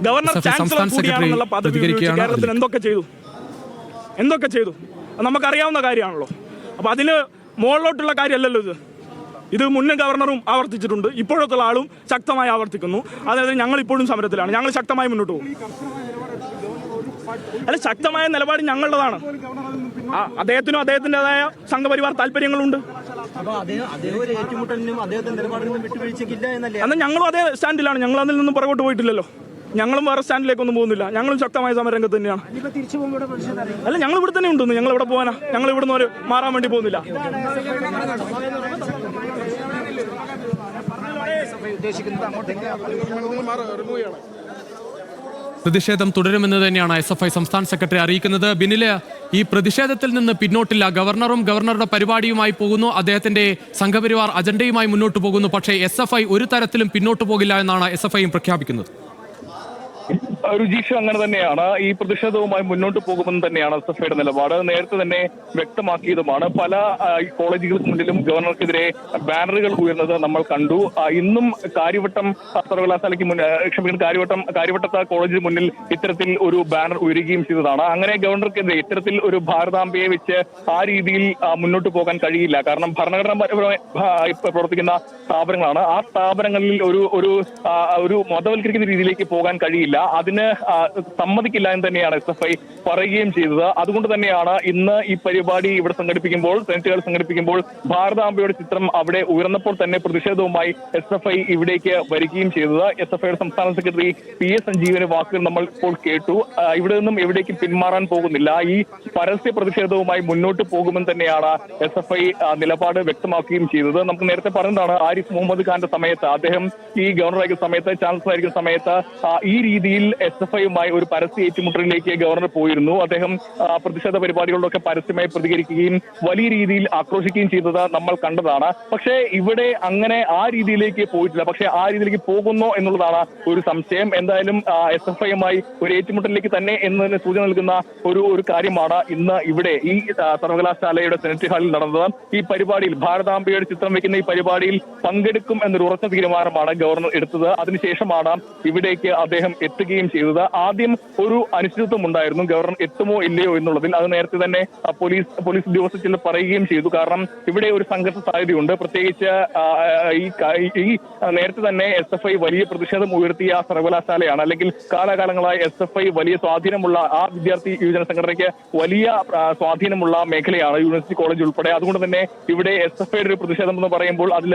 Governor chancellor കൂടിയാണെന്നുള്ള പദവി കേരളത്തിൽ എന്തൊക്കെ ചെയ്തു നമുക്കറിയാവുന്ന കാര്യമാണല്ലോ. അപ്പോൾ അതിന് മുകളിലോട്ടുള്ള കാര്യമല്ലല്ലോ ഇത് മുന്നേ ഗവർണറും ആവർത്തിച്ചിട്ടുണ്ട്, ഇപ്പോഴത്തെ ആളും ശക്തമായി ആവർത്തിക്കുന്നു. അതായത് ഞങ്ങൾ ഇപ്പോഴും സമരത്തിലാണ്, ഞങ്ങൾ ശക്തമായി മുന്നോട്ട് പോകും. അല്ല, ശക്തമായ നിലപാട് ഞങ്ങളുടേതാണ്. അദ്ദേഹത്തിനും അദ്ദേഹത്തിൻ്റെതായ സംഘപരിവാർ താല്പര്യങ്ങളുണ്ട്. എന്നാൽ ഞങ്ങളും അതേ സ്റ്റാൻഡിലാണ്, ഞങ്ങൾ അതിൽ നിന്നും പുറകോട്ട് പോയിട്ടില്ലല്ലോ. ഞങ്ങളും വേറെ സ്റ്റാൻഡിലേക്കൊന്നും പോകുന്നില്ല, ഞങ്ങളും ശക്തമായ സമരരംഗത്ത് തന്നെയാണ്. അല്ല, ഞങ്ങൾ ഇവിടെ തന്നെ ഉണ്ടെന്ന്, ഞങ്ങൾ ഇവിടെ പോകാനാ, ഞങ്ങൾ ഇവിടുന്ന് ഒരു മാറാൻ വേണ്ടി പോകുന്നില്ല. പ്രതിഷേധം തുടരുമെന്ന് തന്നെയാണ് SFI സംസ്ഥാന സെക്രട്ടറി അറിയിക്കുന്നത്. ബിനില്, ഈ പ്രതിഷേധത്തിൽ നിന്ന് പിന്നോട്ടില്ല. ഗവർണറും ഗവർണറുടെ പരിപാടിയുമായി പോകുന്നു, അദ്ദേഹത്തിന്റെ സംഘപരിവാർ അജണ്ടയുമായി മുന്നോട്ട് പോകുന്നു. പക്ഷേ SFI ഒരു തരത്തിലും പിന്നോട്ട് പോകില്ല എന്നാണ് SFIയും പ്രഖ്യാപിക്കുന്നത്. രുചീഷ്, അങ്ങനെ തന്നെയാണ്. ഈ പ്രതിഷേധവുമായി മുന്നോട്ട് പോകുമെന്ന് തന്നെയാണ് SFIയുടെ നിലപാട്. നേരത്തെ തന്നെ വ്യക്തമാക്കിയതുമാണ്. പല കോളേജുകൾക്ക് മുന്നിലും ഗവർണർക്കെതിരെ ബാനറുകൾ ഉയർന്നത് നമ്മൾ കണ്ടു. ഇന്നും കാര്യവട്ടം സർവകലാശാലയ്ക്ക് കാര്യവട്ടത്തെ കോളേജിന് മുന്നിൽ ഇത്തരത്തിൽ ഒരു ബാനർ ഉയരുകയും ചെയ്തതാണ്. അങ്ങനെ ഗവർണർക്കെതിരെ ഇത്തരത്തിൽ ഒരു ഭാരതാംബയെ വെച്ച് ആ രീതിയിൽ മുന്നോട്ട് പോകാൻ കഴിയില്ല. കാരണം ഭരണഘടനാപരമായി പ്രവർത്തിക്കുന്ന സ്ഥാപനങ്ങളാണ്. ആ സ്ഥാപനങ്ങളിൽ ഒരു മതവൽക്കരിക്കുന്ന രീതിയിലേക്ക് പോകാൻ കഴിയില്ല. അതിന് സമ്മതിക്കില്ല എന്ന് തന്നെയാണ് SFI പറയുകയും ചെയ്തത്. അതുകൊണ്ട് തന്നെയാണ് ഇന്ന് ഈ പരിപാടി ഇവിടെ സംഘടിപ്പിക്കുമ്പോൾ, സെനറ്റുകൾ സംഘടിപ്പിക്കുമ്പോൾ ഭാരതാംബയുടെ ചിത്രം അവിടെ ഉയർന്നപ്പോൾ തന്നെ പ്രതിഷേധവുമായി SFI ഇവിടേക്ക് വരികയും ചെയ്തത്. SFIയുടെ സംസ്ഥാന സെക്രട്ടറി PS സഞ്ജീവന്റെ വാക്കുകൾ നമ്മൾ ഇപ്പോൾ കേട്ടു. ഇവിടെ നിന്നും എവിടേക്കും പിന്മാറാൻ പോകുന്നില്ല, ഈ പരസ്യ പ്രതിഷേധവുമായി മുന്നോട്ട് പോകുമെന്ന് തന്നെയാണ് SFI നിലപാട് വ്യക്തമാക്കുകയും ചെയ്തത്. നമുക്ക് നേരത്തെ പറഞ്ഞതാണ്, ആരിഫ് മുഹമ്മദ് ഖാന്റെ സമയത്ത്, അദ്ദേഹം ഈ ഗവർണറായിരിക്കുന്ന സമയത്ത്, ചാൻസലർ ആയിരിക്കുന്ന സമയത്ത് ഈ രീതിയിൽ SFIയുമായി ഒരു പരസ്യ ഏറ്റുമുട്ടലിലേക്ക് ഗവർണർ പോയിരുന്നു. അദ്ദേഹം പ്രതിഷേധ പരിപാടികളിലൊക്കെ പരസ്യമായി പ്രതികരിക്കുകയും വലിയ രീതിയിൽ ആക്രോശിക്കുകയും ചെയ്തത് നമ്മൾ കണ്ടതാണ്. പക്ഷേ ഇവിടെ അങ്ങനെ ആ രീതിയിലേക്ക് പോയിട്ടില്ല. പക്ഷേ ആ രീതിയിലേക്ക് പോകുന്നു എന്നുള്ളതാണ് ഒരു സംശയം. എന്തായാലും SFIയുമായി ഒരു ഏറ്റുമുട്ടലിലേക്ക് തന്നെ എന്നതിന് സൂചന നൽകുന്ന ഒരു കാര്യമാണ് ഇന്ന് ഇവിടെ ഈ സർവകലാശാലയുടെ സെനറ്റ് ഹാളിൽ നടന്നത്. ഈ പരിപാടിയിൽ ഭാരതാംബയുടെ ചിത്രം വെക്കുന്ന ഈ പരിപാടിയിൽ പങ്കെടുക്കും എന്നൊരു ഉറച്ച തീരുമാനമാണ് ഗവർണർ എടുത്തത്. അതിനുശേഷമാണ് ഇവിടേക്ക് അദ്ദേഹം എത്തുകയും ചെയ്തത്. ആദ്യം ഒരു അനിശ്ചിതത്വം ഉണ്ടായിരുന്നു, ഗവർണർ എത്തുമോ ഇല്ലയോ എന്നുള്ളതിൽ. അത് നേരത്തെ തന്നെ പോലീസ് ഉദ്യോഗസ്ഥർ ചിലർ പറയുകയും ചെയ്തു. കാരണം ഇവിടെ ഒരു സംഘർഷ സാധ്യതയുണ്ട്. പ്രത്യേകിച്ച് ഈ നേരത്തെ തന്നെ SFI വലിയ പ്രതിഷേധം ഉയർത്തിയ സർവകലാശാലയാണ്. അല്ലെങ്കിൽ കാലാകാലങ്ങളായി SFI വലിയ സ്വാധീനമുള്ള, ആ വിദ്യാർത്ഥി യുവജന സംഘടനയ്ക്ക് വലിയ സ്വാധീനമുള്ള മേഖലയാണ്, യൂണിവേഴ്സിറ്റി കോളേജ് ഉൾപ്പെടെ. അതുകൊണ്ട് തന്നെ ഇവിടെ SFIയുടെ ഒരു പ്രതിഷേധം എന്ന് പറയുമ്പോൾ അതിൽ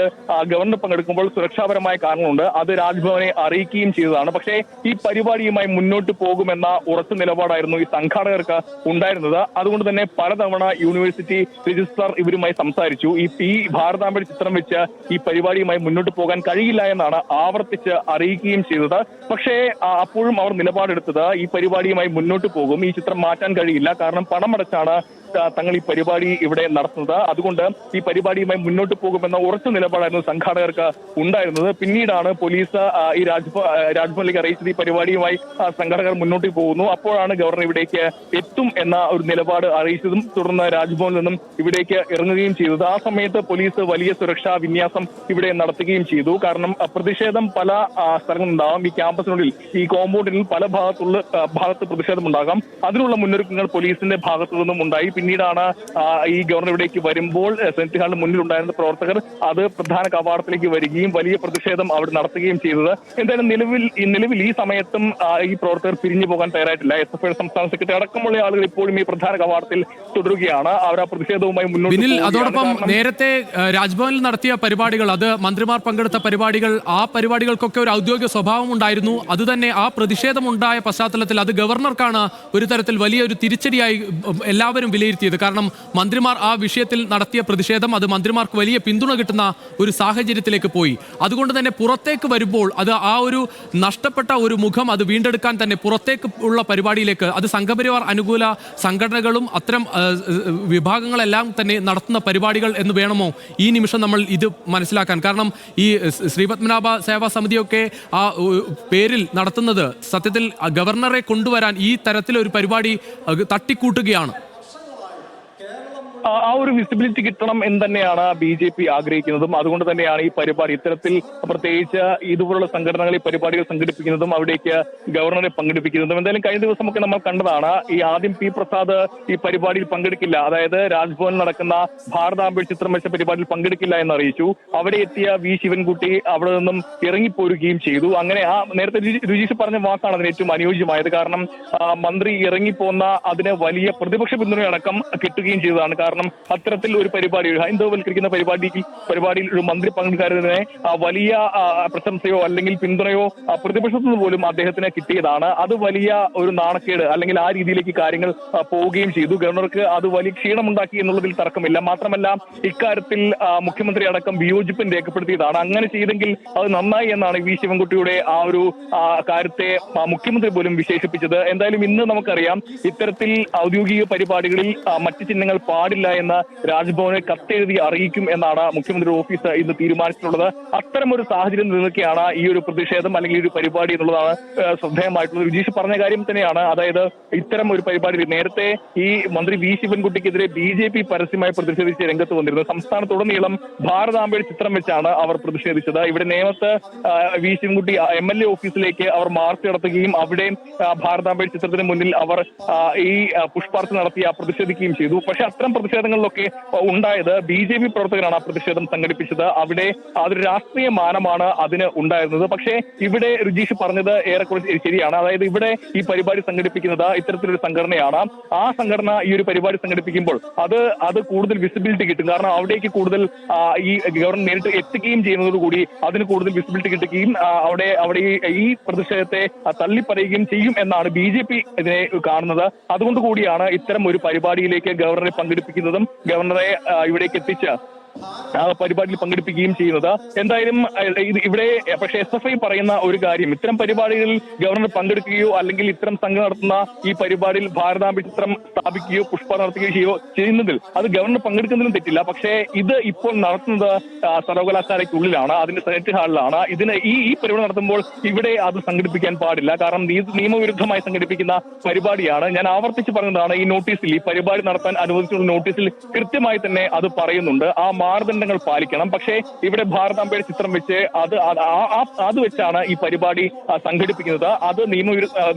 ഗവർണർ പങ്കെടുക്കുമ്പോൾ സുരക്ഷാപരമായ കാരണമുണ്ട്. അത് രാജ്ഭവനെ അറിയിക്കുകയും ചെയ്തതാണ്. പക്ഷേ ഈ പരിപാടിയുമായി മുന്നോട്ട് പോകുമെന്ന ഉറച്ച നിലപാടായിരുന്നു ഈ സംഘാടകർക്ക് ഉണ്ടായിരുന്നത്. അതുകൊണ്ട് തന്നെ പലതവണ യൂണിവേഴ്സിറ്റി രജിസ്ട്രാർ ഇവരുമായി സംസാരിച്ചു. ഈ ഭാരതാംബയുടെ ചിത്രം വെച്ച് ഈ പരിപാടിയുമായി മുന്നോട്ട് പോകാൻ കഴിയില്ല എന്നാണ് ആവർത്തിച്ച് അറിയിക്കുകയും ചെയ്തത്. പക്ഷേ അപ്പോഴും അവർ നിലപാടെടുത്തത് ഈ പരിപാടിയുമായി മുന്നോട്ട് പോകും, ഈ ചിത്രം മാറ്റാൻ കഴിയില്ല, കാരണം പണമടച്ചാണ് തങ്ങൾ ഈ പരിപാടി ഇവിടെ നടത്തുന്നത്. അതുകൊണ്ട് ഈ പരിപാടിയുമായി മുന്നോട്ട് പോകുമെന്ന ഉറച്ച നിലപാടായിരുന്നു സംഘാടകർക്ക് ഉണ്ടായിരുന്നത്. പിന്നീടാണ് പോലീസ് ഈ രാജ്ഭവനിലേക്ക് അറിയിച്ചത് ഈ പരിപാടിയുമായി സംഘാടകർ മുന്നോട്ട് പോകുന്നു. അപ്പോഴാണ് ഗവർണർ ഇവിടേക്ക് എത്തും എന്ന ഒരു നിലപാട് അറിയിച്ചതും തുടർന്ന് രാജ്ഭവനിൽ നിന്നും ഇവിടേക്ക് ഇറങ്ങുകയും ചെയ്തത്. ആ സമയത്ത് പോലീസ് വലിയ സുരക്ഷാ വിന്യാസം ഇവിടെ നടത്തുകയും ചെയ്തു. കാരണം പ്രതിഷേധം പല സ്ഥലങ്ങളുണ്ടാകാം, ഈ ക്യാമ്പസിനുള്ളിൽ, ഈ കോമ്പൗണ്ടിൽ പല ഭാഗത്ത് പ്രതിഷേധം ഉണ്ടാകാം. അതിനുള്ള മുന്നൊരുക്കങ്ങൾ പോലീസിന്റെ ഭാഗത്തു നിന്നും ഉണ്ടായി. പിന്നീടാണ് ഈ ഗവർണർ ഇവിടേക്ക് വരുമ്പോൾ സെനറ്റ് ഹാളിന് മുന്നിലുണ്ടായിരുന്ന പ്രവർത്തകർ അത് പ്രധാന കവാടത്തിലേക്ക് വരികയും വലിയ പ്രതിഷേധം അവിടെ നടത്തുകയും ചെയ്തത്. എന്തായാലും നിലവിൽ ഈ സമയത്തും ഈ പ്രവർത്തകർ പിരിഞ്ഞു പോകാൻ തയ്യാറായിട്ടില്ല. SFIയുടെ സംസ്ഥാന സെക്രട്ടറി അടക്കമുള്ള ആളുകൾ ഇപ്പോഴും ഈ പ്രധാന കവാടത്തിൽ തുടരുകയാണ്. അവർ ആ പ്രതിഷേധവുമായി മുന്നോട്ട്. അതോടൊപ്പം നേരത്തെ രാജ്ഭവനിൽ നടത്തിയ പരിപാടികൾ, അത് മന്ത്രിമാർ പങ്കെടുത്ത പരിപാടികൾ, ആ പരിപാടികൾക്കൊക്കെ ഒരു ഔദ്യോഗിക സ്വഭാവം ഉണ്ടായിരുന്നു. അതുതന്നെ ആ പ്രതിഷേധമുണ്ടായ പശ്ചാത്തലത്തിൽ അത് ഗവർണർക്കാണ് ഒരു തരത്തിൽ വലിയൊരു തിരിച്ചടിയായി എല്ലാവരും വിലയിരുത്തിയത്. കാരണം മന്ത്രിമാർ ആ വിഷയത്തിൽ നടത്തിയ പ്രതിഷേധം അത് മന്ത്രിമാർക്ക് വലിയ പിന്തുണ കിട്ടുന്ന ഒരു സാഹചര്യത്തിലേക്ക് പോയി. അതുകൊണ്ട് തന്നെ പുറത്തേക്ക് വരുമ്പോൾ അത് ആ ഒരു നഷ്ടപ്പെട്ട ഒരു മുഖം അത് വീണ്ടെടുക്കാൻ തന്നെ പുറത്തേക്ക് ഉള്ള പരിപാടിയിലേക്ക്, അത് സംഘപരിവാർ അനുകൂല സംഘടനകളും അത്തരം വിഭാഗങ്ങളെല്ലാം തന്നെ നടത്തുന്ന പരിപാടികൾ എന്ന് വേണമോ ഈ നിമിഷം നമ്മൾ ഇത് മനസ്സിലാക്കാൻ? കാരണം ഈ ശ്രീപത്മനാഭ സേവാ സമിതിയൊക്കെ ആ പേരിൽ നടത്തുന്നത് സത്യത്തിൽ ഗവർണറെ കൊണ്ടുവരാൻ ഈ തരത്തിലൊരു പരിപാടി തട്ടിക്കൂട്ടുകയാണ്. ആ ഒരു വിസിബിലിറ്റി കിട്ടണം എന്ന് തന്നെയാണ് BJP ആഗ്രഹിക്കുന്നതും. അതുകൊണ്ട് തന്നെയാണ് ഈ പരിപാടി ഇത്തരത്തിൽ പ്രത്യേകിച്ച് ഇതുപോലുള്ള സംഘടനകൾ ഈ പരിപാടികൾ സംഘടിപ്പിക്കുന്നതും അവിടേക്ക് ഗവർണറെ പങ്കെടുപ്പിക്കുന്നതും. എന്തായാലും കഴിഞ്ഞ ദിവസമൊക്കെ നമ്മൾ കണ്ടതാണ്, ഈ ആദ്യം P. പ്രസാദ് ഈ പരിപാടിയിൽ പങ്കെടുക്കില്ല, അതായത് രാജ്ഭവനിൽ നടക്കുന്ന ഭാരതാംബയുടെ ചിത്രം വെച്ച പരിപാടിയിൽ പങ്കെടുക്കില്ല എന്ന് അറിയിച്ചു. അവിടെ എത്തിയ V. ശിവൻകുട്ടി അവിടെ നിന്നും ഇറങ്ങിപ്പോരുകയും ചെയ്തു. അങ്ങനെ ആ നേരത്തെ രുചീഷ് പറഞ്ഞ വാക്കാണ് അതിന് ഏറ്റവും അനുയോജ്യമായത്. കാരണം മന്ത്രി ഇറങ്ങിപ്പോന്ന അതിന് വലിയ പ്രതിപക്ഷ പിന്തുണയടക്കം കിട്ടുകയും ചെയ്തതാണ്. കാരണം അത്തരത്തിൽ ഒരു പരിപാടി, ഹൈന്ദവവൽക്കരിക്കുന്ന പരിപാടിയിൽ ഒരു മന്ത്രി പങ്കെടുക്കാരതിനെ വലിയ പ്രശംസയോ അല്ലെങ്കിൽ പിന്തുണയോ പ്രതിപക്ഷത്തു നിന്ന് പോലും അദ്ദേഹത്തിന് കിട്ടിയതാണ്. അത് വലിയ ഒരു നാണക്കേട്, അല്ലെങ്കിൽ ആ രീതിയിലേക്ക് കാര്യങ്ങൾ പോവുകയും ചെയ്തു. ഗവർണർക്ക് അത് വലിയ ക്ഷീണമുണ്ടാക്കി എന്നുള്ളതിൽ തർക്കമില്ല. മാത്രമല്ല ഇക്കാര്യത്തിൽ മുഖ്യമന്ത്രി അടക്കം വിയോജിപ്പും രേഖപ്പെടുത്തിയതാണ്. അങ്ങനെ ചെയ്തെങ്കിൽ അത് നന്നായി എന്നാണ് V. ശിവൻകുട്ടിയുടെ ആ ഒരു കാര്യത്തെ മുഖ്യമന്ത്രി പോലും വിശേഷിപ്പിച്ചത്. എന്തായാലും ഇന്ന് നമുക്കറിയാം, ഇത്തരത്തിൽ ഔദ്യോഗിക പരിപാടികളിൽ മറ്റ് ചിഹ്നങ്ങൾ പാടില്ല എന്ന് രാജ്ഭവനെ കത്തെഴുതി അറിയിക്കും എന്നാണ് മുഖ്യമന്ത്രി ഓഫീസ് ഇന്ന് തീരുമാനിച്ചിട്ടുള്ളത്. അത്തരം ഒരു സാഹചര്യം നിലനിൽക്കെയാണ് ഈ ഒരു പ്രതിഷേധം അല്ലെങ്കിൽ ഈ ഒരു പരിപാടി എന്നുള്ളതാണ് ശ്രദ്ധേയമായിട്ടുള്ളത്. രുചീഷ് പറഞ്ഞ കാര്യം തന്നെയാണ്, അതായത് ഇത്തരം ഒരു പരിപാടി നേരത്തെ ഈ മന്ത്രി V. ശിവൻകുട്ടിക്കെതിരെ BJP പരസ്യമായി പ്രതിഷേധിച്ച് രംഗത്ത് വന്നിരുന്നു. സംസ്ഥാനത്തുടനീളം ഭാരതാംബയുടെ ചിത്രം വെച്ചാണ് അവർ പ്രതിഷേധിച്ചത്. ഇവിടെ നേമത്ത് V. ശിവൻകുട്ടി MLA ഓഫീസിലേക്ക് അവർ മാർച്ച് നടത്തുകയും അവിടെ ഭാരതാംബയുടെ ചിത്രത്തിന് മുന്നിൽ അവർ ഈ പുഷ്പാർച്ചന നടത്തി പ്രതിഷേധിക്കുകയും ചെയ്തു. പക്ഷെ അത്തരം പ്രതിഷേധങ്ങളിലൊക്കെ ഉണ്ടായത് BJP പ്രവർത്തകരാണ് ആ പ്രതിഷേധം സംഘടിപ്പിച്ചത്. അവിടെ അതൊരു രാഷ്ട്രീയ മാനമാണ് അതിന് ഉണ്ടായിരുന്നത്. പക്ഷേ ഇവിടെ രുചീഷ് പറഞ്ഞത് ഏറെക്കുറെ ശരിയാണ്. അതായത് ഇവിടെ ഈ പരിപാടി സംഘടിപ്പിക്കുന്നത് ഇത്തരത്തിലൊരു സംഘടനയാണ്. ആ സംഘടന ഈ ഒരു പരിപാടി സംഘടിപ്പിക്കുമ്പോൾ അത് കൂടുതൽ വിസിബിലിറ്റി കിട്ടും. കാരണം അവിടേക്ക് കൂടുതൽ ഈ ഗവർണർ നേരിട്ട് എത്തുകയും ചെയ്യുന്നതോടുകൂടി അതിന് കൂടുതൽ വിസിബിലിറ്റി കിട്ടുകയും അവിടെ ഈ പ്രതിഷേധത്തെ തള്ളിപ്പറയുകയും ചെയ്യും എന്നാണ് BJP ഇതിനെ കാണുന്നത്. അതുകൊണ്ട് കൂടിയാണ് ഇത്തരം ഒരു പരിപാടിയിലേക്ക് ഗവർണറെ പങ്കെടുപ്പിക്കുന്നതും ഗവർണറെ ഇവിടേക്ക് എത്തിച്ച് പരിപാടിയിൽ പങ്കെടുപ്പിക്കുകയും ചെയ്യുന്നത്. എന്തായാലും ഇവിടെ പക്ഷേ SFI പറയുന്ന ഒരു കാര്യം, ഇത്തരം പരിപാടികളിൽ ഗവർണർ പങ്കെടുക്കുകയോ അല്ലെങ്കിൽ ഇത്തരം സംഘം നടത്തുന്ന ഈ പരിപാടിയിൽ ഭാരതാംബ ചിത്രം സ്ഥാപിക്കുകയോ പുഷ്പ നടത്തുകയോ ചെയ്യുന്നതിൽ അത് ഗവർണർ പങ്കെടുക്കുന്നതിലും തെറ്റില്ല. പക്ഷേ ഇത് ഇപ്പോൾ നടത്തുന്നത് സർവകലാശാലയ്ക്കുള്ളിലാണ്, അതിന്റെ സെനറ്റ് ഹാളിലാണ്. ഇതിന് ഈ പരിപാടി നടത്തുമ്പോൾ ഇവിടെ അത് സംഘടിപ്പിക്കാൻ പാടില്ല. കാരണം നിയമവിരുദ്ധമായി സംഘടിപ്പിക്കുന്ന പരിപാടിയാണ്. ഞാൻ ആവർത്തിച്ച് പറഞ്ഞതാണ്, ഈ നോട്ടീസിൽ ഈ പരിപാടി നടത്താൻ അനുവദിച്ചുള്ള നോട്ടീസിൽ കൃത്യമായി തന്നെ അത് പറയുന്നുണ്ട്. ആ മാനദണ്ഡങ്ങൾ പാലിക്കണം. പക്ഷേ ഇവിടെ ഭാരതാംബയുടെ ചിത്രം വെച്ച് അത് വെച്ചാണ് ഈ പരിപാടി സംഘടിപ്പിക്കുന്നത്. അത്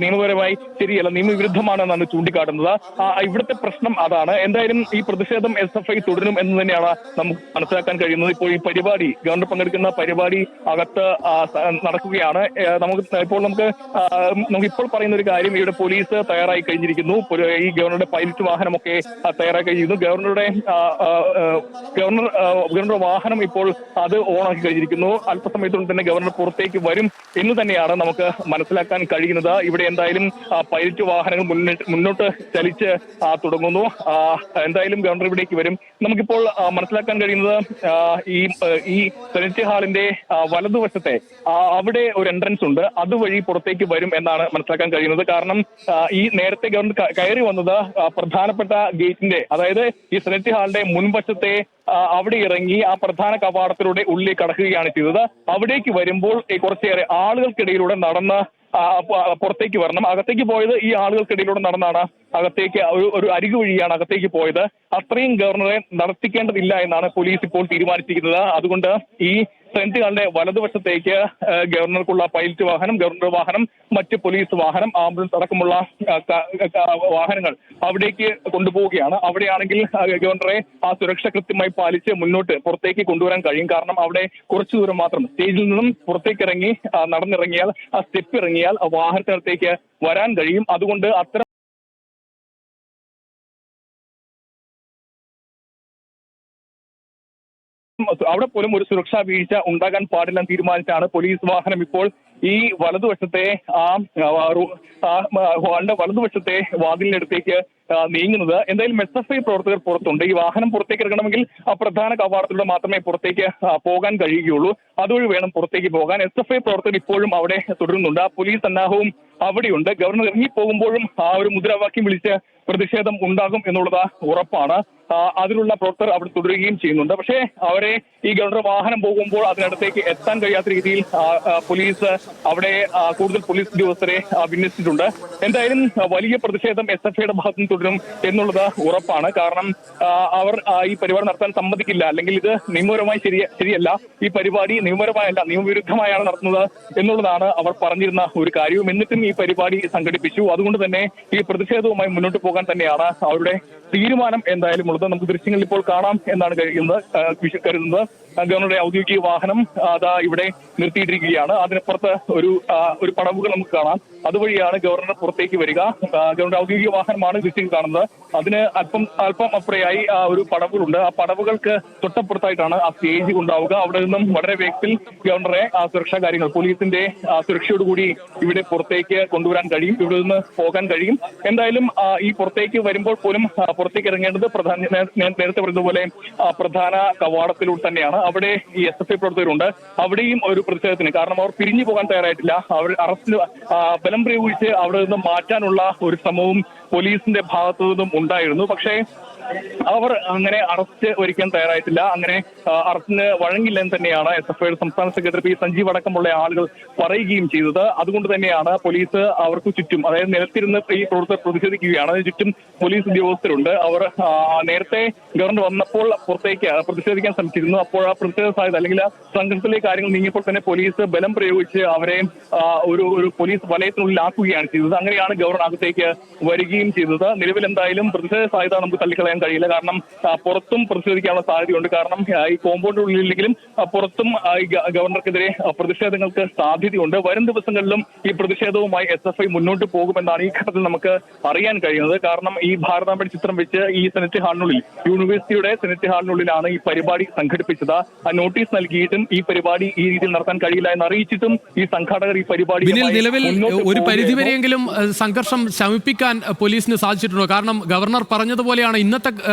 നിയമപരമായി ശരിയല്ല, നിയമവിരുദ്ധമാണെന്നാണ് ചൂണ്ടിക്കാട്ടുന്നത്. ഇവിടുത്തെ പ്രശ്നം അതാണ്. എന്തായാലും ഈ പ്രതിഷേധം SFI തുടരും എന്ന് തന്നെയാണ് നമുക്ക് മനസ്സിലാക്കാൻ കഴിയുന്നത്. ഇപ്പോൾ ഈ പരിപാടി ഗവർണർ പങ്കെടുക്കുന്ന പരിപാടി അകത്ത് നടക്കുകയാണ്. നമുക്ക് ഇപ്പോൾ പറയുന്ന ഒരു കാര്യം, ഇവിടെ പോലീസ് തയ്യാറായി കഴിഞ്ഞിരിക്കുന്നു. ഈ ഗവർണറുടെ പൈലറ്റ് വാഹനമൊക്കെ തയ്യാറായി കഴിഞ്ഞിരുന്നു. ഗവർണറുടെ വാഹനം ഇപ്പോൾ അത് ഓണാക്കി കഴിഞ്ഞിരിക്കുന്നു. അല്പസമയത്തുള്ളിൽ തന്നെ ഗവർണർ പുറത്തേക്ക് വരും എന്ന് തന്നെയാണ് നമുക്ക് മനസ്സിലാക്കാൻ കഴിയുന്നത്. ഇവിടെ എന്തായാലും പൈലറ്റ് വാഹനങ്ങൾ മുന്നോട്ട് ചലിച്ച് തുടങ്ങുന്നു. എന്തായാലും ഗവർണർ ഇവിടേക്ക് വരും. നമുക്കിപ്പോൾ മനസ്സിലാക്കാൻ കഴിയുന്നത് ഈ സെനറ്റ് ഹാളിന്റെ വലതുവശത്തെ അവിടെ ഒരു എൻട്രൻസ് ഉണ്ട്, അതുവഴി പുറത്തേക്ക് വരും എന്നാണ് മനസ്സിലാക്കാൻ കഴിയുന്നത്. കാരണം ഈ നേരത്തെ ഗവർണർ കയറി വന്നത് പ്രധാനപ്പെട്ട ഗേറ്റിന്റെ, അതായത് ഈ സെനറ്റ് ഹാളിന്റെ മുൻവശത്തെ അവിടെ ഇറങ്ങി ആ പ്രധാന കവാടത്തിലൂടെ ഉള്ളിലേക്ക് കടക്കുകയാണ് ചെയ്തത്. അവിടേക്ക് വരുമ്പോൾ കുറച്ചേറെ ആളുകൾക്കിടയിലൂടെ നടന്ന് പുറത്തേക്ക് വരണം. അകത്തേക്ക് പോയത് ഈ ആളുകൾക്കിടയിലൂടെ നടന്നാണ് അകത്തേക്ക് ഒരു അരികു വഴിയാണ് അകത്തേക്ക് പോയത്. അത്രയും ഗവർണറെ നടത്തിക്കേണ്ടതില്ല എന്നാണ് പോലീസ് ഇപ്പോൾ തീരുമാനിച്ചിരിക്കുന്നത്. അതുകൊണ്ട് ഈ സെനറ്റ് ഹാളിന്റെ വലതുവശത്തേക്ക് ഗവർണർക്കുള്ള പൈലറ്റ് വാഹനം, ഗവർണർ വാഹനം, മറ്റ് പോലീസ് വാഹനം, ആംബുലൻസ് അടക്കമുള്ള വാഹനങ്ങൾ അവിടേക്ക് കൊണ്ടുപോവുകയാണ്. അവിടെയാണെങ്കിൽ ഗവർണറെ ആ സുരക്ഷ കൃത്യമായി പാലിച്ച് മുന്നോട്ട് പുറത്തേക്ക് കൊണ്ടുവരാൻ കഴിയും. കാരണം അവിടെ കുറച്ചു ദൂരം മാത്രം, സ്റ്റേജിൽ നിന്നും പുറത്തേക്ക് ഇറങ്ങി നടന്നിറങ്ങിയാൽ ആ സ്റ്റെപ്പ് ഇറങ്ങിയാൽ വാഹനത്തിനടുത്തേക്ക് വരാൻ കഴിയും. അതുകൊണ്ട് അത്തരം അവിടെ പോലും ഒരു സുരക്ഷാ വീഴ്ച ഉണ്ടാകാൻ പാടില്ലെന്ന് തീരുമാനിച്ചാണ് പോലീസ് വാഹനം ഇപ്പോൾ ഈ വലതുവശത്തെ വലതുവശത്തെ വാതിലിനടുത്തേക്ക് നീങ്ങുന്നത്. എന്തായാലും SFI പ്രവർത്തകർ പുറത്തുണ്ട്. ഈ വാഹനം പുറത്തേക്ക് ഇറങ്ങണമെങ്കിൽ ആ പ്രധാന കവാടത്തിലൂടെ മാത്രമേ പുറത്തേക്ക് പോകാൻ കഴിയുകയുള്ളൂ. അതുവഴി വേണം പുറത്തേക്ക് പോകാൻ. SFI പ്രവർത്തകർ ഇപ്പോഴും അവിടെ തുടരുന്നുണ്ട്. ആ പോലീസ് സന്നാഹവും അവിടെയുണ്ട്. ഗവർണർ ഇറങ്ങിപ്പോകുമ്പോഴും ആ ഒരു മുദ്രാവാക്യം വിളിച്ച് പ്രതിഷേധം ഉണ്ടാകും എന്നുള്ളത് ഉറപ്പാണ്. അതിലുള്ള പ്രവർത്തകർ അവിടെ തുടരുകയും ചെയ്യുന്നുണ്ട്. പക്ഷേ അവരെ ഈ ഗവർണർ വാഹനം പോകുമ്പോൾ അതിനടുത്തേക്ക് എത്താൻ കഴിയാത്ത രീതിയിൽ പോലീസ് അവിടെ കൂടുതൽ പോലീസ് ഉദ്യോഗസ്ഥരെ വിന്യസിച്ചിട്ടുണ്ട്. എന്തായാലും വലിയ പ്രതിഷേധം SFIയുടെ ഭാഗത്തു നിന്ന് തുടരും എന്നുള്ളത് ഉറപ്പാണ്. കാരണം അവർ ഈ പരിപാടി നടത്താൻ സമ്മതിക്കില്ല, അല്ലെങ്കിൽ ഇത് നിയമപരമായി ശരിയല്ല, ഈ പരിപാടി നിയമപരമായല്ല, നിയമവിരുദ്ധമായാണ് നടത്തുന്നത് എന്നുള്ളതാണ് അവർ പറഞ്ഞിരുന്ന ഒരു കാര്യവും. എന്നിട്ടും ഈ പരിപാടി സംഘടിപ്പിച്ചു. അതുകൊണ്ട് തന്നെ ഈ പ്രതിഷേധവുമായി മുന്നോട്ട് പോകാൻ തന്നെയാണ് അവരുടെ തീരുമാനം എന്തായാലും ഉള്ളത്. നമുക്ക് ദൃശ്യങ്ങളിൽ ഇപ്പോൾ കാണാം എന്നാണ് കരുതുന്നത്. ഗവർണറുടെ ഔദ്യോഗിക വാഹനം അതാ ഇവിടെ നിർത്തിയിട്ടിരിക്കുകയാണ്. അതിനപ്പുറത്ത് ഒരു പടവുകൾ നമുക്ക് കാണാം. അതുവഴിയാണ് ഗവർണർ പുറത്തേക്ക് വരിക. ഗവർണറുടെ ഔദ്യോഗിക വാഹനമാണ് ദൃശ്യം കാണുന്നത്. അതിന് അല്പം അപ്പുറയായി ഒരു പടവുകളുണ്ട്. ആ പടവുകൾക്ക് തൊട്ടപ്പുറത്തായിട്ടാണ് ആ സ്റ്റേജ് ഉണ്ടാവുക. അവിടെ നിന്നും വളരെ വേഗത്തിൽ ഗവർണറെ സുരക്ഷാ കാര്യങ്ങൾ പോലീസിന്റെ സുരക്ഷയോടുകൂടി ഇവിടെ പുറത്തേക്ക് കൊണ്ടുവരാൻ കഴിയും, ഇവിടെ നിന്ന് പോകാൻ കഴിയും. എന്തായാലും ഈ പുറത്തേക്ക് വരുമ്പോൾ പോലും പുറത്തേക്ക് ഇറങ്ങേണ്ടത് നേരത്തെ പറഞ്ഞതുപോലെ പ്രധാന കവാടത്തിലൂടെ തന്നെയാണ്. അവിടെ ഈ SFI പ്രവർത്തകരുണ്ട്. അവിടെയും ഒരു പ്രതിഷേധത്തിന്, കാരണം അവർ പിരിഞ്ഞു പോകാൻ തയ്യാറായിട്ടില്ല. അവർ അറസ്റ്റിന് ബലം പ്രയോഗിച്ച് അവിടെ നിന്ന് മാറ്റാനുള്ള ഒരു ശ്രമവും പോലീസിന്റെ ഭാഗത്തു നിന്നും ഉണ്ടായിരുന്നു. പക്ഷേ അവർ അങ്ങനെ അറസ്റ്റ് വരിക്കാൻ തയ്യാറായിട്ടില്ല. അങ്ങനെ അറസ്റ്റിന് വഴങ്ങില്ലെന്ന് തന്നെയാണ് SFIയുടെ സംസ്ഥാന സെക്രട്ടറി പി സഞ്ജീവ് അടക്കമുള്ള ആളുകൾ പറയുകയും ചെയ്തത്. അതുകൊണ്ട് തന്നെയാണ് പോലീസ് അവർക്ക് ചുറ്റും, അതായത് നിലത്തിരുന്ന് ഈ പ്രവർത്തകർ പ്രതിഷേധിക്കുകയാണ്, അതിന് ചുറ്റും പോലീസ് ഉദ്യോഗസ്ഥരുണ്ട്. അവർ നേരത്തെ ഗവർണർ വന്നപ്പോൾ പുറത്തേക്ക് പ്രതിഷേധിക്കാൻ ശ്രമിച്ചിരുന്നു. അപ്പോൾ ആ പ്രതിഷേധ സാധ്യത അല്ലെങ്കിൽ സംഘർഷത്തിലേക്ക് കാര്യങ്ങൾ നീങ്ങിയപ്പോൾ തന്നെ പോലീസ് ബലം പ്രയോഗിച്ച് അവരെ ഒരു പോലീസ് വലയത്തിനുള്ളിലാക്കുകയാണ് ചെയ്തത്. അങ്ങനെയാണ് ഗവർണർ അകത്തേക്ക് വരികയും ചെയ്തത്. നിലവിൽ എന്തായാലും പ്രതിഷേധ സാധ്യത നമുക്ക് തള്ളിക്കളയാൻ കഴിയില്ല. കാരണം പുറത്തും പ്രതിഷേധിക്കാനുള്ള സാധ്യതയുണ്ട്. കാരണം ഈ കോമ്പൗണ്ടിനുള്ളിലെങ്കിലും പുറത്തും ഗവർണർക്കെതിരെ പ്രതിഷേധങ്ങൾക്ക് സാധ്യതയുണ്ട്. വരും ദിവസങ്ങളിലും ഈ പ്രതിഷേധവുമായി SFI മുന്നോട്ട് പോകുമെന്നാണ് ഈ ഘട്ടത്തിൽ നമുക്ക് അറിയാൻ കഴിയുന്നത്. കാരണം ഈ ഭാരതാംബയുടെ ചിത്രം വെച്ച് ഈ സെനറ്റ് ഹാളിനുള്ളിൽ, യൂണിവേഴ്സിറ്റിയുടെ സെനറ്റ് ഹാളിനുള്ളിലാണ് ഈ പരിപാടി സംഘടിപ്പിച്ചത്. ആ നോട്ടീസ് നൽകിയിട്ടും ഈ പരിപാടി ഈ രീതിയിൽ നടത്താൻ കഴിയില്ല എന്ന് അറിയിച്ചിട്ടും ഈ സംഘാടകർ ഈ പരിപാടി നിലവിൽ ഒരു പരിധിവരെയെങ്കിലും സംഘർഷം ശമിപ്പിക്കാൻ പോലീസിന് സാധിച്ചിട്ടുണ്ടോ? കാരണം ഗവർണർ പറഞ്ഞതുപോലെയാണ് ഇന്നത്തെ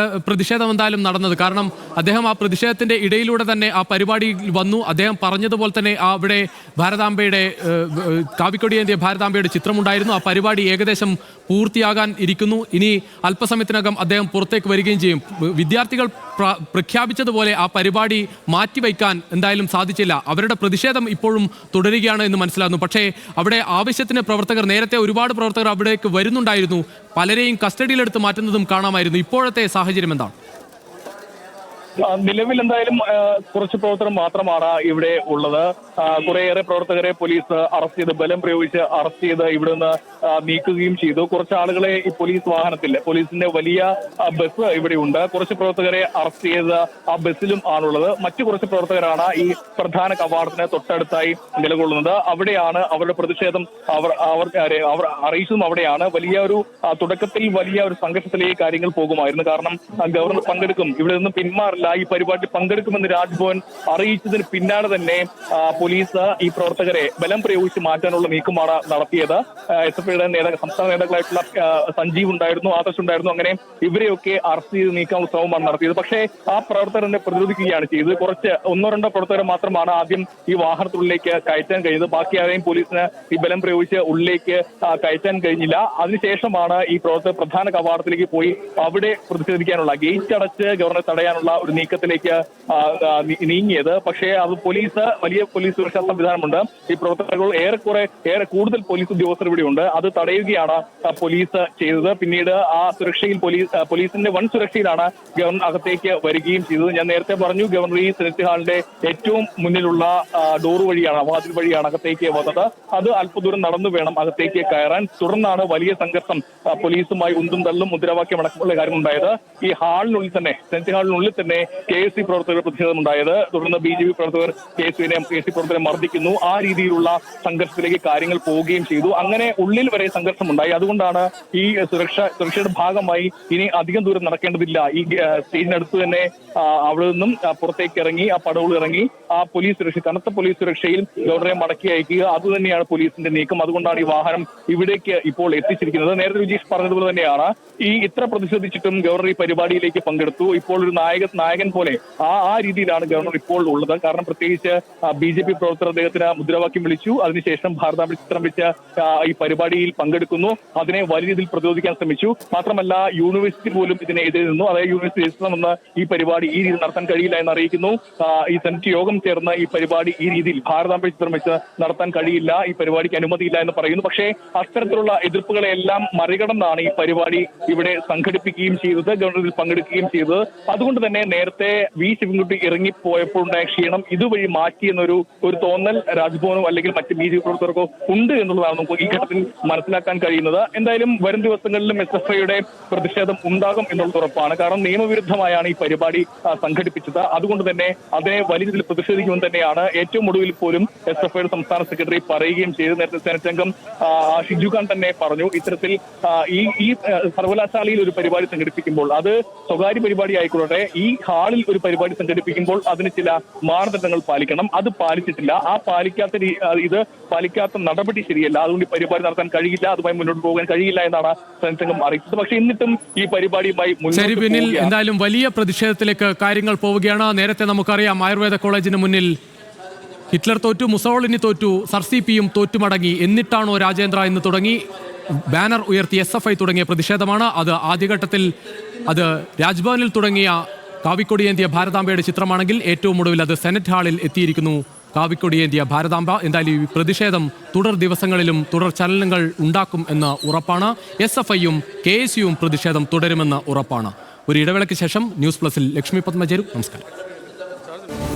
പ്രതിഷേധം എന്തായാലും നടന്നത്. കാരണം അദ്ദേഹം ആ പ്രതിഷേധത്തിന്റെ ഇടയിലൂടെ തന്നെ ആ പരിപാടി വന്നു. അദ്ദേഹം പറഞ്ഞതുപോലെ തന്നെ അവിടെ ഭാരതാംബയുടെ കാവിക്കൊടിയേന്തിയ ഭാരതാംബയുടെ ചിത്രമുണ്ടായിരുന്നു. ആ പരിപാടി ഏകദേശം പൂർത്തിയാകാൻ ഇരിക്കുന്നു. ഇനി അല്പസമയത്തിനകം അദ്ദേഹം പുറത്തേക്ക് വരികയും ചെയ്യും. വിദ്യാർത്ഥികൾ പ്രഖ്യാപിച്ചതുപോലെ ആ പരിപാടി മാറ്റിവെക്കാൻ എന്തായാലും സാധിച്ചില്ല. അവരുടെ പ്രതിഷേധം ഇപ്പോഴും തുടരുകയാണ് എന്ന് മനസ്സിലാകുന്നു. പക്ഷേ അവിടെ ആവശ്യത്തിന് പ്രവർത്തകർ, നേരത്തെ ഒരുപാട് പ്രവർത്തകർ അവിടേക്ക് വരുന്നുണ്ടായിരുന്നു. പലരെയും കസ്റ്റഡിയിലെടുത്ത് മാറ്റുന്നതും കാണാമായിരുന്നു. ഇപ്പോഴത്തെ സാഹചര്യം എന്താണ്? നിലവിൽ എന്തായാലും കുറച്ച് പ്രവർത്തകർ മാത്രമാണ് ഇവിടെ ഉള്ളത്. കുറേയേറെ പ്രവർത്തകരെ പോലീസ് അറസ്റ്റ് ചെയ്ത്, ബലം പ്രയോഗിച്ച് അറസ്റ്റ് ചെയ്ത് ഇവിടെ നിന്ന് നീക്കുകയും ചെയ്തു. കുറച്ച് ആളുകളെ ഈ പോലീസ് വാഹനത്തിൽ, പോലീസിന്റെ വലിയ ബസ് ഇവിടെയുണ്ട്. കുറച്ച് പ്രവർത്തകരെ അറസ്റ്റ് ചെയ്ത് ആ ബസ്സിലും ആണുള്ളത്. മറ്റു കുറച്ച് പ്രവർത്തകരാണ് ഈ പ്രധാന കവാടത്തിന് തൊട്ടടുത്തായി നിലകൊള്ളുന്നത്. അവിടെയാണ് അവരുടെ പ്രതിഷേധം അവർ അറിയിച്ചതും അവിടെയാണ്. വലിയ ഒരു തുടക്കത്തിൽ വലിയ ഒരു സംഘർഷത്തിലേക്ക് കാര്യങ്ങൾ പോകുമായിരുന്നു. കാരണം ഗവർണർ പങ്കെടുക്കും, ഇവിടെ നിന്ന് പിന്മാറില്ല, ഈ പരിപാടി പങ്കെടുക്കുമെന്ന് രാജ്ഭവൻ അറിയിച്ചതിന് പിന്നാലെ തന്നെ പോലീസ് ഈ പ്രവർത്തകരെ ബലം പ്രയോഗിച്ച് മാറ്റാനുള്ള നീക്കമാണ് നടത്തിയത്. SFIയുടെ സംസ്ഥാന നേതാക്കളായിട്ടുള്ള സഞ്ജീവ് ഉണ്ടായിരുന്നു, ആദർശ് ഉണ്ടായിരുന്നു. അങ്ങനെ ഇവരെയൊക്കെ അറസ്റ്റ് ചെയ്ത് നീക്കാനുള്ള ശ്രമമാണ് നടത്തിയത്. പക്ഷേ ആ പ്രവർത്തകരെ പ്രതിരോധിക്കുകയാണ് ചെയ്തത്. കുറച്ച് 1-2 പ്രവർത്തകരെ മാത്രമാണ് ആദ്യം ഈ വാഹനത്തിനുള്ളിലേക്ക് കയറ്റാൻ കഴിഞ്ഞത്. ബാക്കി ആരെയും പോലീസിന് ഈ ബലം പ്രയോഗിച്ച് ഉള്ളിലേക്ക് കയറ്റാൻ കഴിഞ്ഞില്ല. അതിനുശേഷമാണ് ഈ പ്രവർത്തകർ പ്രധാന കവാടത്തിലേക്ക് പോയി അവിടെ പ്രതിഷേധിക്കാനുള്ള, ഗേറ്റ് അടച്ച് ഗവർണറെ തടയാനുള്ള ഒരു നീക്കത്തിലേക്ക് നീങ്ങിയത്. പക്ഷേ അത് വലിയ പോലീസ് സുരക്ഷാ സംവിധാനമുണ്ട്. ഈ പ്രവർത്തകர்கள் ഏറെ കൂടുതൽ പോലീസ് ഉദ്യോഗസ്ഥർ ഇവിടെയുണ്ട്. അത് തടയുകയാണ് പോലീസ് ചെയ്തത്. പിന്നീട് ആ സുരക്ഷയിൽ പോലീസിന്റെ വൻ സുരക്ഷയിലാണ് ഗവർണർ അകത്തേക്ക് വരികയും ചെയ്തത്. ഞാൻ നേരത്തെ പറഞ്ഞു, ഗവർണർ ഈ സെനറ്റ് ഹാളിന്റെ ഏറ്റവും മുന്നിലുള്ള ഡോർ വഴിയാണ്, വാതിൽ വഴിയാണ് അകത്തേക്ക് വന്നത്. അത് അല്പദൂരം നടന്നു വേണം അകത്തേക്ക് കയറാൻ. തുടർന്നാണ് വലിയ സംഘർഷം പോലീസുമായി ഉന്തും തള്ളും മുദ്രാവാക്യം അടക്കമുള്ള കാര്യമുണ്ടായത്. ഈ ഹാളിനുള്ളിൽ തന്നെ, സെനറ്റ് ഹാളിനുള്ളിൽ തന്നെ KSC പ്രവർത്തകർ പ്രതിഷേധമുണ്ടായത്. തുടർന്ന് BJP പ്രവർത്തകർ KSC പ്രവർത്തകരെ മർദ്ദിക്കുന്നു. ആ രീതിയിലുള്ള സംഘർഷത്തിലേക്ക് കാര്യങ്ങൾ പോവുകയും ചെയ്തു. അങ്ങനെ ഉള്ളിൽ വരെ സംഘർഷമുണ്ടായി. അതുകൊണ്ടാണ് ഈ സുരക്ഷയുടെ ഭാഗമായി ഇനി അധികം ദൂരം നടക്കേണ്ടതില്ല. ഈ സ്റ്റേജിനടുത്ത് തന്നെ അവിടെ നിന്നും പുറത്തേക്ക് ഇറങ്ങി, ആ പടവുകൾ ഇറങ്ങി ആ പോലീസ് സുരക്ഷ, കനത്ത പോലീസ് സുരക്ഷയിൽ ഗവർണറെ മടക്കി അയക്കുക, അതുതന്നെയാണ് പോലീസിന്റെ നീക്കം. അതുകൊണ്ടാണ് ഈ വാഹനം ഇവിടേക്ക് ഇപ്പോൾ എത്തിച്ചിരിക്കുന്നത്. നേരത്തെ വിജീഷ് പറഞ്ഞതുപോലെ തന്നെയാണ് ഈ ഇത്ര പ്രതിഷേധിച്ചിട്ടും ഗവർണർ ഈ പരിപാടിയിലേക്ക് പങ്കെടുത്തു. ഇപ്പോൾ ഒരു നായകൻ പോലെ ആ രീതിയിലാണ് ഗവർണർ ഇപ്പോൾ ഉള്ളത്. കാരണം പ്രത്യേകിച്ച് BJP പ്രവർത്തകർ അദ്ദേഹത്തിന് മുദ്രാവാക്യം വിളിച്ചു. അതിനുശേഷം ഭാരതാംബ ചിത്രം വെച്ച് ഈ പരിപാടിയിൽ പങ്കെടുക്കുന്നു. അതിനെ വലിയ രീതിയിൽ പ്രതിരോധിക്കാൻ ശ്രമിച്ചു. മാത്രമല്ല യൂണിവേഴ്സിറ്റി പോലും ഇതിനെതിരെ നിന്നു. അതായത് യൂണിവേഴ്സിറ്റി രജിസ്റ്റർ നിന്ന് ഈ പരിപാടി ഈ രീതിയിൽ നടത്താൻ കഴിയില്ല എന്ന് അറിയിക്കുന്നു. ഈ സെനറ്റ് യോഗം ചേർന്ന് ഈ പരിപാടി ഈ രീതിയിൽ ഭാരതാംബ ചിത്രം വെച്ച് നടത്താൻ കഴിയില്ല, ഈ പരിപാടിക്ക് അനുമതിയില്ല എന്ന് പറയുന്നു. പക്ഷേ അത്തരത്തിലുള്ള എതിർപ്പുകളെല്ലാം മറികടന്നാണ് ഈ പരിപാടി ഇവിടെ സംഘടിപ്പിക്കുകയും ചെയ്തത്, ഗവർണറിൽ പങ്കെടുക്കുകയും ചെയ്തത്. അതുകൊണ്ട് തന്നെ നേരത്തെ വി ശിവൻകുട്ടി ഇറങ്ങിപ്പോയപ്പോൾ ഉണ്ടായ ക്ഷീണം ഇതുവഴി മാറ്റിയെന്നൊരു തോന്നൽ രാജ്ഭവനോ അല്ലെങ്കിൽ മറ്റ് BJP പ്രവർത്തകർക്കോ ഉണ്ട് എന്നുള്ളതാണ് നമുക്ക് ഈ ഘട്ടത്തിൽ മനസ്സിലാക്കാൻ കഴിയുന്നത്. എന്തായാലും വരും ദിവസങ്ങളിലും SFIയുടെ പ്രതിഷേധം ഉണ്ടാകും എന്നുള്ളത് ഉറപ്പാണ്. കാരണം നിയമവിരുദ്ധമായാണ് ഈ പരിപാടി സംഘടിപ്പിച്ചത്. അതുകൊണ്ട് തന്നെ അതിനെ വലിയ രീതിയിൽ പ്രതിഷേധിക്കുമെന്ന് തന്നെയാണ് ഏറ്റവും ഒടുവിൽ പോലും SFIയുടെ സംസ്ഥാന സെക്രട്ടറി പറയുകയും ചെയ്തു. നേരത്തെ സെനറ്റ് അംഗം ഷിജു ഖാൻ തന്നെ പറഞ്ഞു, ഇത്തരത്തിൽ ഈ സർവകലാശാലയിൽ ഒരു പരിപാടി സംഘടിപ്പിക്കുമ്പോൾ അത് സ്വകാര്യ പരിപാടി ആയിക്കോട്ടെ, ഈ ഹാളിൽ ഒരു പരിപാടി സംഘടിപ്പിക്കുമ്പോൾ അതിന് ചില മാനദണ്ഡങ്ങൾ പാലിക്കണം. അത് പാലിച്ചിട്ടില്ല. ഇത് പാലിക്കാത്ത നടപടി ശരിയല്ല. അതുകൊണ്ട് ഈ പരിപാടി നടത്താൻ കഴിയില്ല, അതുമായി മുന്നോട്ട് പോകാൻ കഴിയില്ല എന്നാണ് സെനറ്റ് അംഗം അറിയിച്ചത്. പക്ഷേ എന്നിട്ടും ഈ പരിപാടിയുമായി ശരി ബിനിൽ, എന്തായാലും വലിയ പ്രതിഷേധത്തിലേക്ക് കാര്യങ്ങൾ പോവുകയാണ്. നേരത്തെ നമുക്കറിയാം ആയുർവേദ കോളേജിന് മുന്നിൽ ഹിറ്റ്ലർ തോറ്റു, മുസോളിനി തോറ്റു, സർസിപിയും തോറ്റുമടങ്ങി, എന്നിട്ടാണോ രാജേന്ദ്ര എന്ന് തുടങ്ങി ബാനർ ഉയർത്തി SFI തുടങ്ങിയ പ്രതിഷേധമാണ്. അത് ആദ്യഘട്ടത്തിൽ അത് രാജ്ഭവനിൽ തുടങ്ങിയ കാവിക്കൊടിയേന്തിയ ഭാരതാംബയുടെ ചിത്രമാണെങ്കിൽ ഏറ്റവും ഒടുവിൽ അത് സെനറ്റ് ഹാളിൽ എത്തിയിരിക്കുന്നു കാവിക്കൊടിയേന്തിയ ഭാരതാംബ. എന്തായാലും ഈ പ്രതിഷേധം തുടർ ദിവസങ്ങളിലും തുടർ ചലനങ്ങൾ ഉണ്ടാക്കും എന്ന് ഉറപ്പാണ്. SFIയും KSUവും പ്രതിഷേധം തുടരുമെന്ന് ഉറപ്പാണ്. ഒരു ഇടവേളയ്ക്ക് ശേഷം ന്യൂസ് പ്ലസിൽ ലക്ഷ്മി പത്മ ചേരും. നമസ്കാരം.